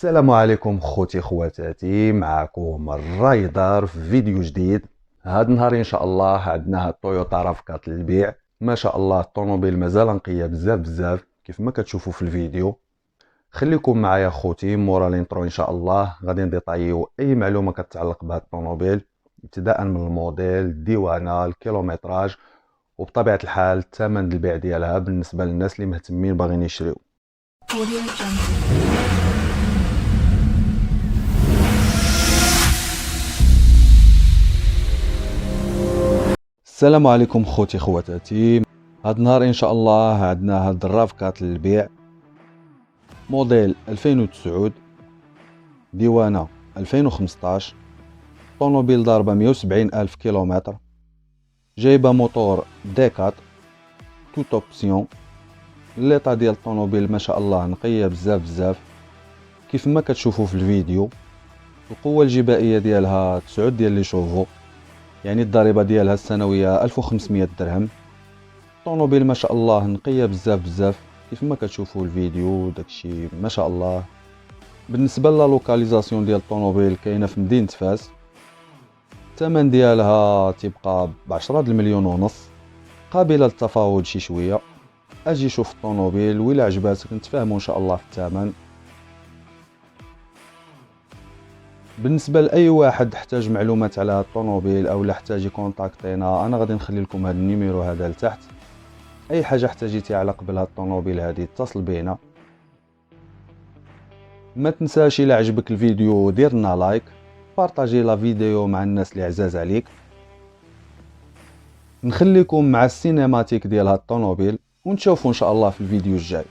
السلام عليكم خوتي خواتاتي، معكم الرايدر في فيديو جديد. هاد النهار ان شاء الله عندنا هاد تويوتا رافكات للبيع. ما شاء الله الطوموبيل مازال نقيه بزاف كيف ما كتشوفوا في الفيديو. خليكم معايا خوتي، مورا الانترو ان شاء الله غادي نديطايو اي معلومه كتعلق بهاد الطوموبيل، ابتداء من الموديل، الديوانه، الكيلومتراج، وبطبيعه الحال الثمن البيع ديالها بالنسبه للناس اللي مهتمين باغيين يشريو. السلام عليكم خوتي خواتاتي. هاد النهار ان شاء الله عندنا هاد الرافكات للبيع، موديل 2009، ديوانه 2015، طونوبيل ضاربه 170 الف كيلومتر، جايبه موتور ديكات توت اوبسيون. الليطا ديال الطونوبيل ما شاء الله نقيه بزاف كيف ما كتشوفوا في الفيديو. القوه الجبائيه ديالها 9 ديال لي شوفو، يعني الضريبه ديالها السنويه 1500 درهم. الطونوبيل ما شاء الله نقيه بزاف كيف ما كتشوفوا الفيديو، داكشي ما شاء الله. بالنسبه للوكاليزاسيون ديال الطونوبيل كاينه في مدينه فاس. الثمن ديالها تيبقى ب10 المليون ونص، قابله للتفاوض شي شويه. اجي شوف الطونوبيل وإلا عجباتك نتفاهموا ان شاء الله في الثمن. بالنسبه لاي واحد احتاج معلومات على هاد الطونوبيل او لا احتاج يكونتاكتينا، انا غادي نخلي لكم هذا النيميرو هذا لتحت. اي حاجه احتاجيتي على قبل هاد الطونوبيل هذه اتصل بينا. ما تنساش الى عجبك الفيديو دير لنا لايك، بارطاجي لا فيديو مع الناس اللي عزاز عليك. نخليكم مع السينماتيك ديال هاد الطونوبيل ونشوفوا ان شاء الله في الفيديو الجاي.